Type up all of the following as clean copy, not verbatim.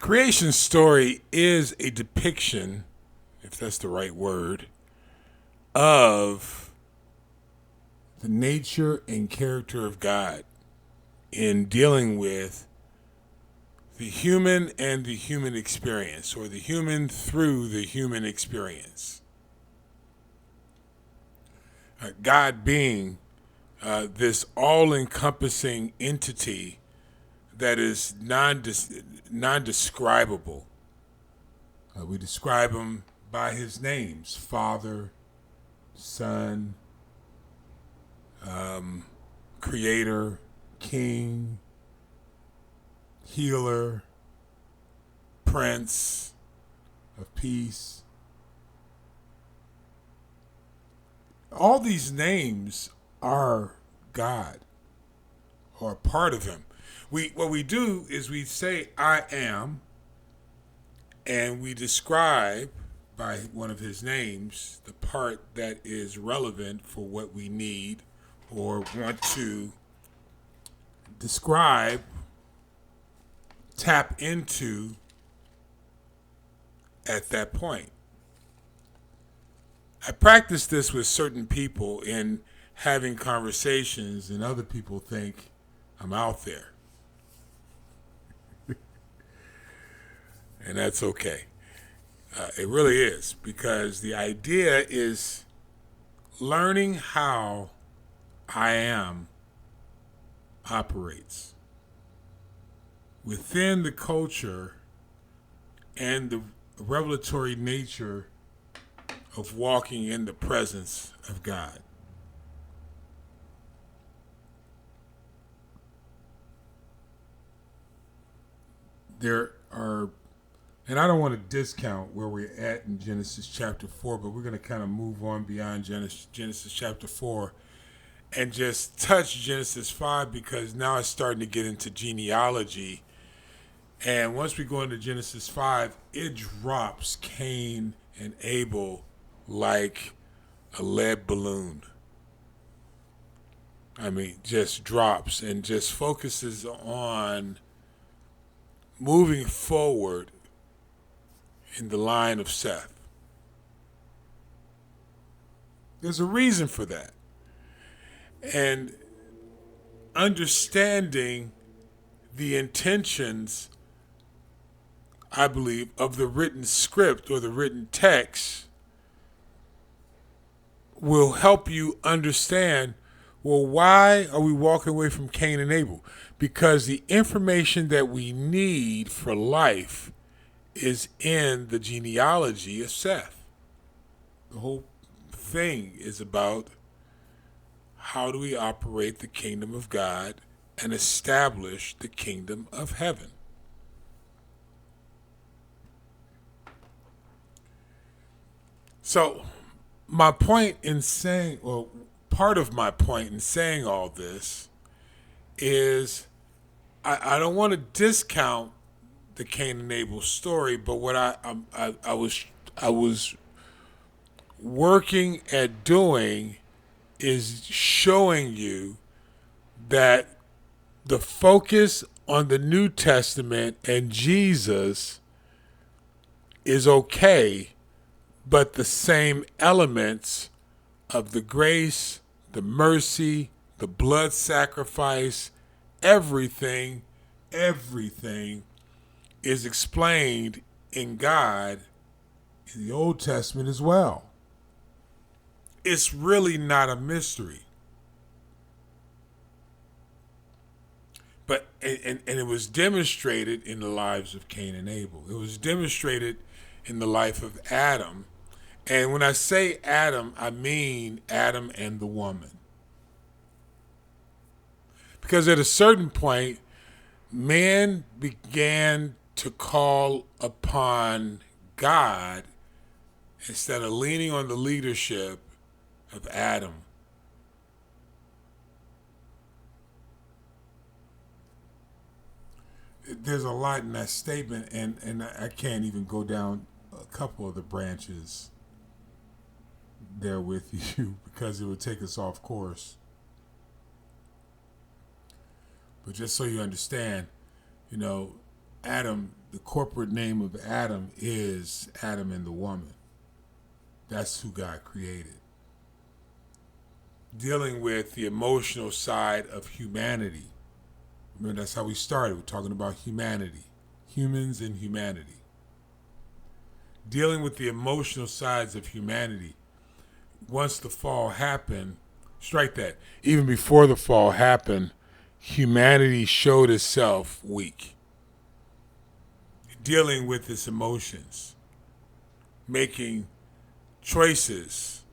creation story is a depiction, if that's the right word, of the nature and character of God in dealing with the human and the human experience, or the human through the human experience. God being this all-encompassing entity that is non-describable. We describe him by his names: Father, Son, Creator, King, Healer, Prince of Peace. All these names are God, or part of him. What we do is we say, I am, and we describe by one of his names the part that is relevant for what we need or want to describe, tap into at that point. I practice this with certain people in having conversations, and other people think I'm out there. And that's okay. It really is, because the idea is learning how I am operates within the culture and the revelatory nature of walking in the presence of God. There are, and I don't want to discount where we're at in Genesis chapter 4, but we're going to kind of move on beyond Genesis chapter 4 and just touch Genesis 5, because now it's starting to get into genealogy. And once we go into Genesis 5, it drops Cain and Abel like a lead balloon. I mean, just drops and just focuses on moving forward in the line of Seth. There's a reason for that. And understanding the intentions, I believe, of the written script or the written text will help you understand, well, why are we walking away from Cain and Abel? Because the information that we need for life is in the genealogy of Seth. The whole thing is about how do we operate the kingdom of God and establish the kingdom of heaven. So my point in saying, well, part of my point in saying all this is I don't want to discount the Cain and Abel story, but what I was working at doing is showing you that the focus on the New Testament and Jesus is okay, but the same elements of the grace, the mercy, the blood sacrifice, everything is explained in God in the Old Testament as well. It's really not a mystery. But and it was demonstrated in the lives of Cain and Abel. It was demonstrated in the life of Adam. And when I say Adam, I mean Adam and the woman. Because at a certain point, man began to call upon God instead of leaning on the leadership of Adam. There's a lot in that statement, and I can't even go down a couple of the branches there with you because it would take us off course. But just so you understand, Adam the corporate name of Adam is Adam and the woman. That's who God created. Dealing with the emotional side of humanity. Remember, that's how we started. We're talking about humanity. Humans and humanity. Dealing with the emotional sides of humanity. Once the fall happened, strike that. Even before the fall happened, humanity showed itself weak. Dealing with its emotions. Making choices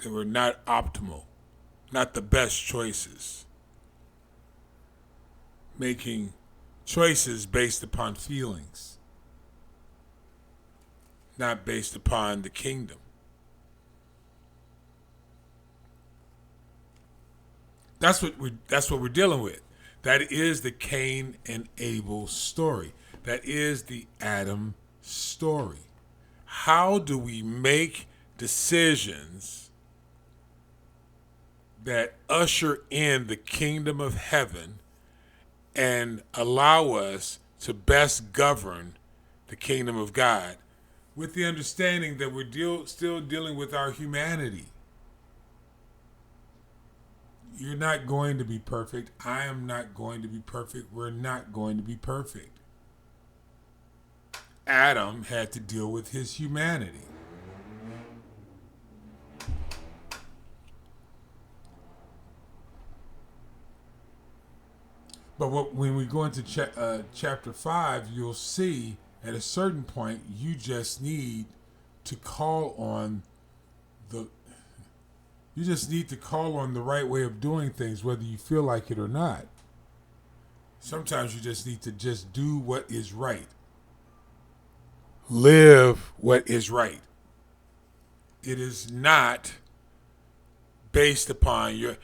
that were not optimal, not the best choices. Making choices based upon feelings, not based upon the kingdom. That's what we're dealing with. That is the Cain and Abel story. That is the Adam story. How do we make decisions that usher in the kingdom of heaven and allow us to best govern the kingdom of God, with the understanding that we're still dealing with our humanity? You're not going to be perfect. I am not going to be perfect. We're not going to be perfect. Adam had to deal with his humanity. But when we go into chapter 5, you'll see at a certain point you just need to call on the right way of doing things, whether you feel like it or not. Sometimes you just need to just do what is right. Live what is right. It is not based upon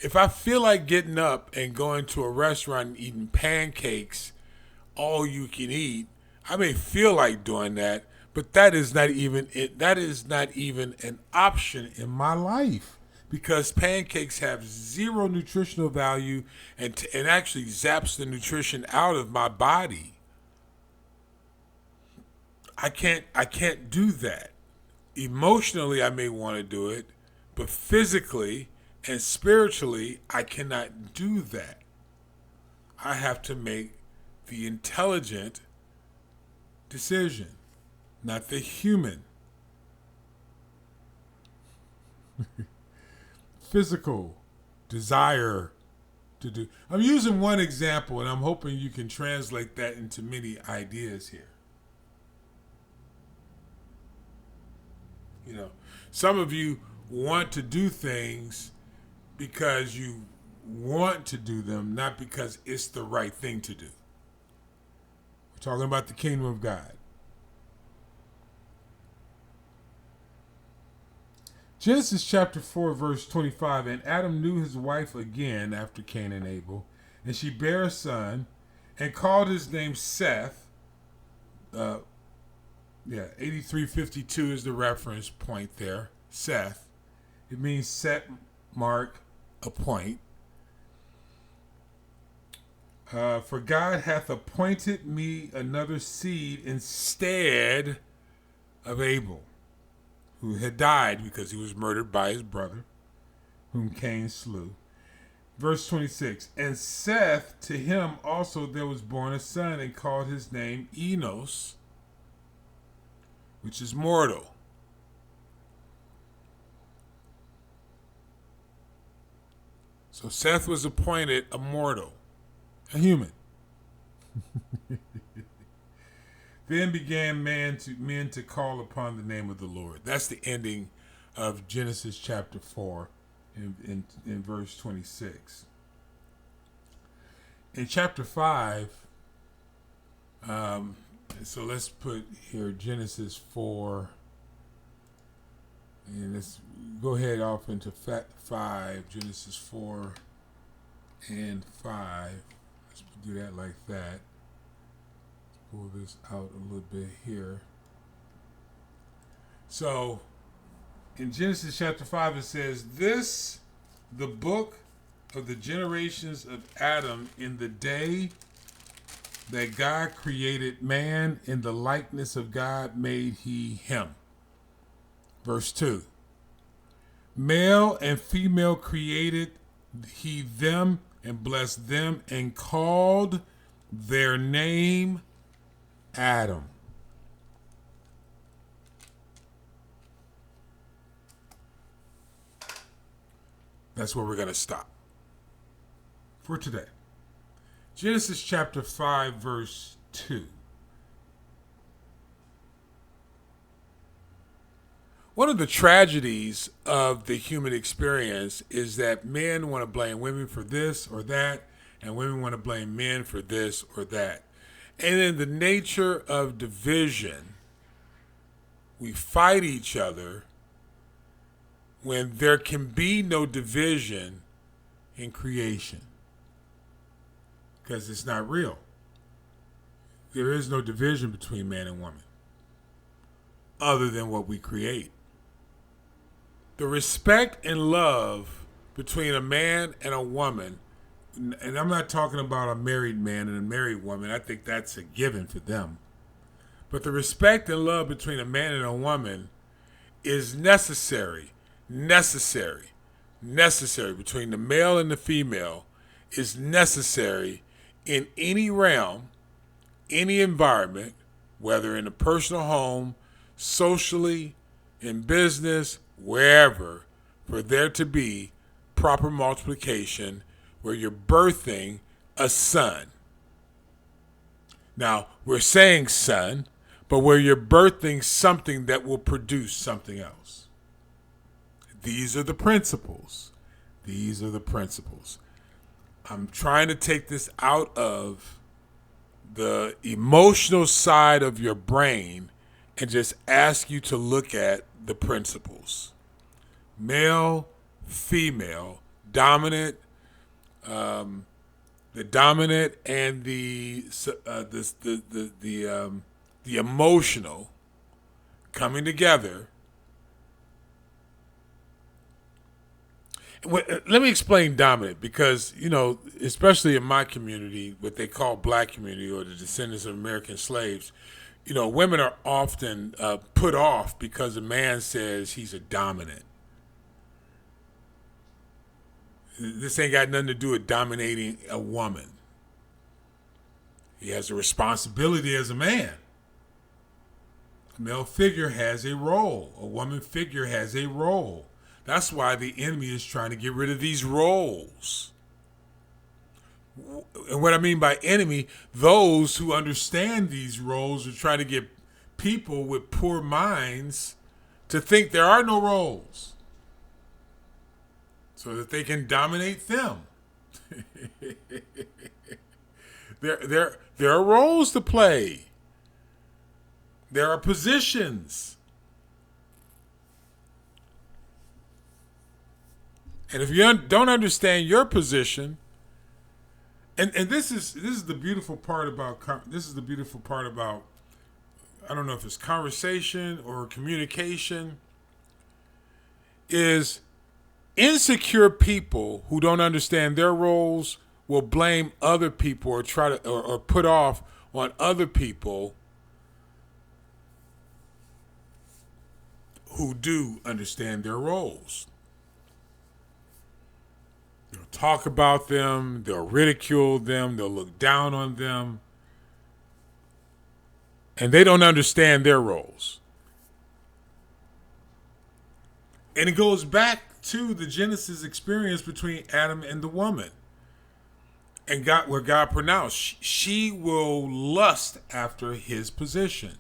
if I feel like getting up and going to a restaurant and eating pancakes, all you can eat, I may feel like doing that, but that is not even an option in my life, because pancakes have zero nutritional value and actually zaps the nutrition out of my body. I can't do that. Emotionally, I may want to do it, but physically and spiritually, I cannot do that. I have to make the intelligent decision, not the human. Physical desire to do. I'm using one example, and I'm hoping you can translate that into many ideas here. Some of you want to do things because you want to do them, not because it's the right thing to do. We're talking about the kingdom of God. Genesis chapter 4, verse 25, and Adam knew his wife again after Cain and Abel, and she bare a son, and called his name Seth. 8352 is the reference point there. Seth. It means set, mark, appoint. For God hath appointed me another seed instead of Abel, who had died because he was murdered by his brother, whom Cain slew. Verse 26, and Seth, to him also there was born a son, and called his name Enos, which is mortal. So Seth was appointed a mortal, a human. Then began men to call upon the name of the Lord. That's the ending of Genesis chapter 4 in verse 26. In chapter 5, so let's put here Genesis 4, and let's go ahead off into 5, Genesis 4 and 5. Let's do that like that. Pull this out a little bit here. So, in Genesis chapter 5, it says, this, the book of the generations of Adam in the day that God created man in the likeness of God made he him. Verse 2. Male and female created he them and blessed them and called their name Adam. That's where we're going to stop for today. Genesis chapter 5, verse 2. One of the tragedies of the human experience is that men want to blame women for this or that, and women want to blame men for this or that. And in the nature of division, we fight each other when there can be no division in creation, because it's not real. There is no division between man and woman other than what we create. The respect and love between a man and a woman, and I'm not talking about a married man and a married woman, I think that's a given for them. But the respect and love between a man and a woman is necessary between the male and the female, is necessary in any realm, any environment, whether in a personal home, socially, in business, wherever, for there to be proper multiplication where you're birthing a son. Now, we're saying son, but where you're birthing something that will produce something else. These are the principles. These are the principles. I'm trying to take this out of the emotional side of your brain and just ask you to look at the principles. Male, female, dominant, the dominant and the emotional coming together. Let me explain dominant, because, especially in my community, what they call black community or the descendants of American slaves, women are often put off because a man says he's a dominant. This ain't got nothing to do with dominating a woman. He has a responsibility as a man. A male figure has a role. A woman figure has a role. That's why the enemy is trying to get rid of these roles. And what I mean by enemy, those who understand these roles are trying to get people with poor minds to think there are no roles, so that they can dominate them. There are roles to play. There are positions. And if you don't understand your position, and this is the beautiful part about I don't know if it's conversation or communication, is insecure people who don't understand their roles will blame other people or try to or put off on other people who do understand their roles. They'll talk about them, they'll ridicule them, they'll look down on them, and they don't understand their roles. And it goes back to the Genesis experience between Adam and the woman. And where God pronounced, she will lust after his position.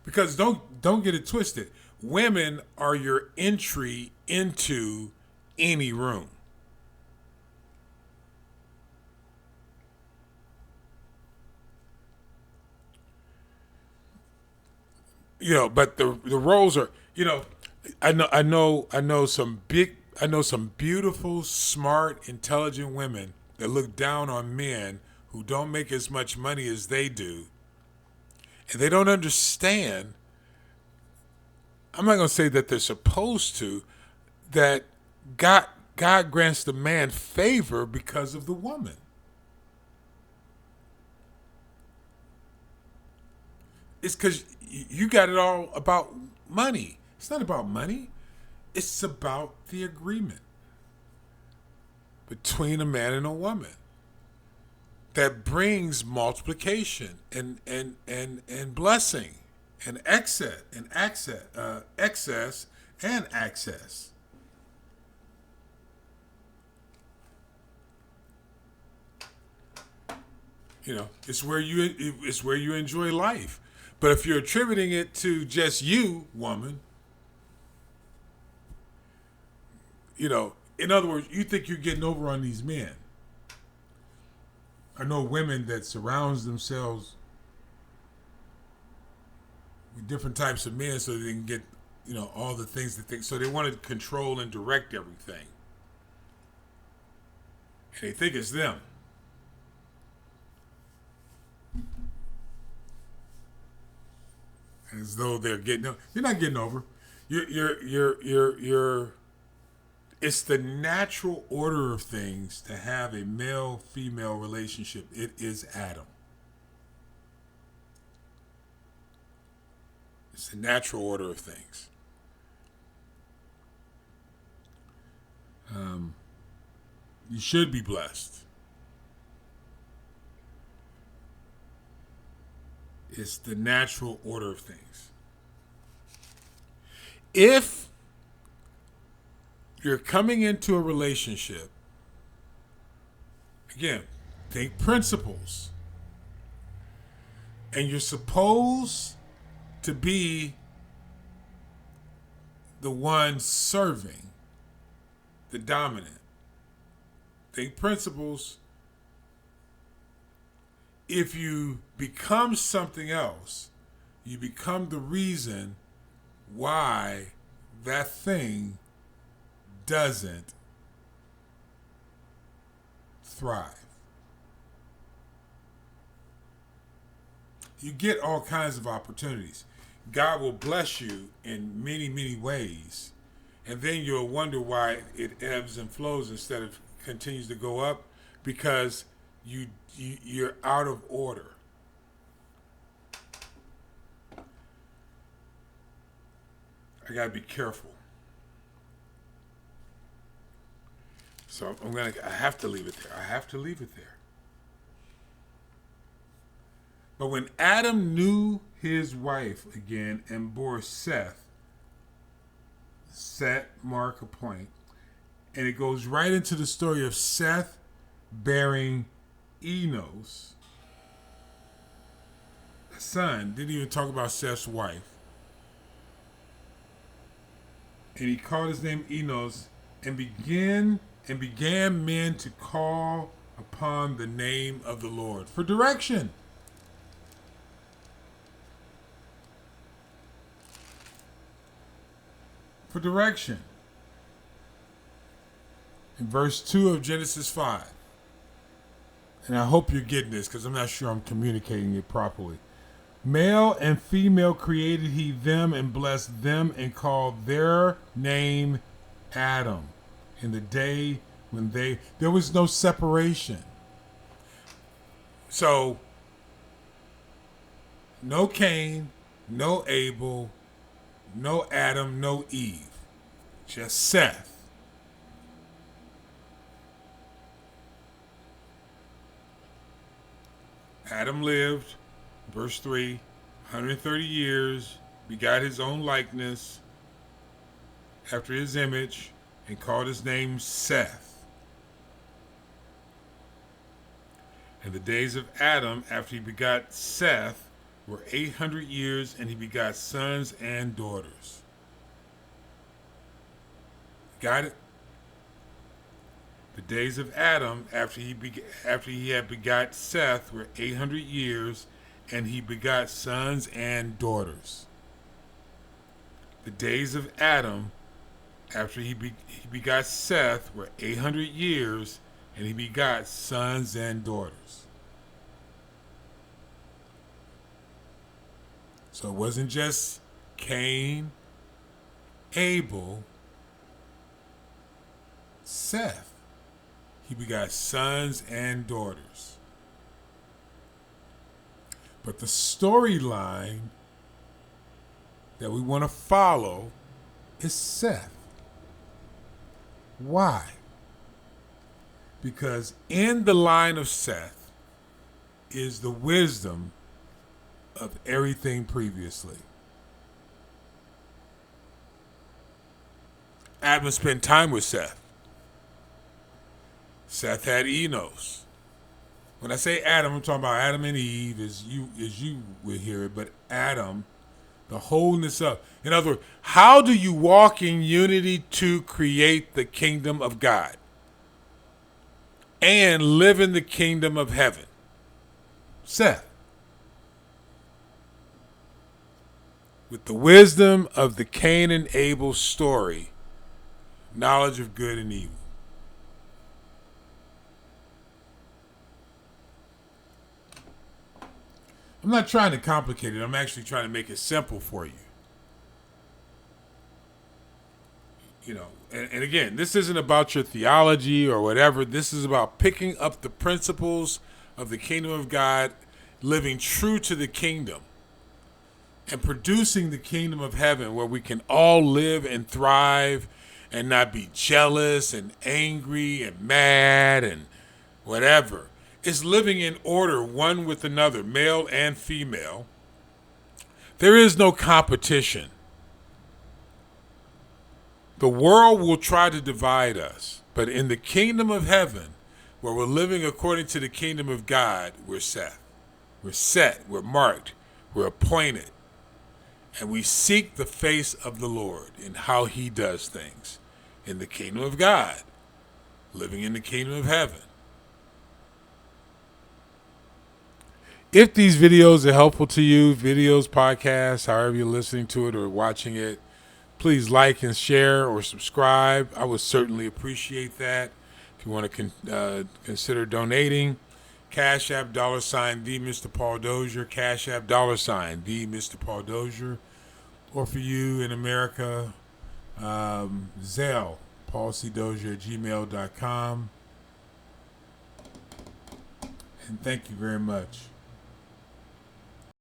Because don't get it twisted. Women are your entry into any room. But the roles are, I know some beautiful, smart, intelligent women that look down on men who don't make as much money as they do. And they don't understand, I'm not going to say that they're supposed to, that God grants the man favor because of the woman. it's because you got it all about money. It's not about money. It's about the agreement between a man and a woman that brings multiplication and blessing and excess and access. You know, it's where you enjoy life. But if you're attributing it to just you, woman, you know, in other words, you think you're getting over on these men. I know women that surrounds themselves with different types of men so they can get, you know, all the things that so they want to control and direct everything. And they think it's them. As though they're getting over. You're not getting over. You're it's the natural order of things to have a male-female relationship. It is Adam. It's the natural order of things. You should be blessed. It's the natural order of things. If you're coming into a relationship, again, think principles. And you're supposed to be the one serving, the dominant. Think principles. If you become something else, you become the reason why that thing doesn't thrive. You get all kinds of opportunities. God will bless you in many, many ways. And then you'll wonder why it ebbs and flows instead of continues to go up, because you're out of order. I gotta be careful. So I have to leave it there. I have to leave it there. But when Adam knew his wife again and bore Seth, set mark a point, and it goes right into the story of Seth bearing Enos, a son. Didn't even talk about Seth's wife. And he called his name Enos, and began men to call upon the name of the Lord for direction. For direction. In verse 2 of Genesis 5. And I hope you're getting this, because I'm not sure I'm communicating it properly. Male and female created he them and blessed them and called their name Adam. In the day when there was no separation. So, no Cain, no Abel, no Adam, no Eve. Just Seth. Adam lived, verse 3, 130 years, begot his own likeness after his image, and called his name Seth. And the days of Adam after he begot Seth were 800 years, and he begot sons and daughters. Got it? The days of Adam after he had begot Seth were 800 years, and he begot sons and daughters. The days of Adam after he begot Seth were 800 years, and he begot sons and daughters. So it wasn't just Cain, Abel, Seth. He begot sons and daughters. But the storyline that we want to follow is Seth. Why? Because in the line of Seth is the wisdom of everything previously. Adam spent time with Seth. Seth had Enos. When I say Adam, I'm talking about Adam and Eve, as you would hear it, but Adam, the wholeness of. In other words, how do you walk in unity to create the kingdom of God and live in the kingdom of heaven? Seth. With the wisdom of the Cain and Abel story, knowledge of good and evil. I'm not trying to complicate it. I'm actually trying to make it simple for you. You know, and again, this isn't about your theology or whatever. This is about picking up the principles of the kingdom of God, living true to the kingdom, and producing the kingdom of heaven where we can all live and thrive and not be jealous and angry and mad and whatever. It's living in order one with another, male and female. There is no competition. The world will try to divide us, but in the kingdom of heaven, where we're living according to the kingdom of God, we're set. We're set, we're marked, we're appointed, and we seek the face of the Lord in how he does things in the kingdom of God, living in the kingdom of heaven. If these videos are helpful to you, videos, podcasts, however you're listening to it or watching it, please like and share or subscribe. I would certainly appreciate that. If you want to consider donating, CashApp $TheMrPaulDozier, CashApp $TheMrPaulDozier, or for you in America, Zelle, paulcdozier@gmail.com. And thank you very much.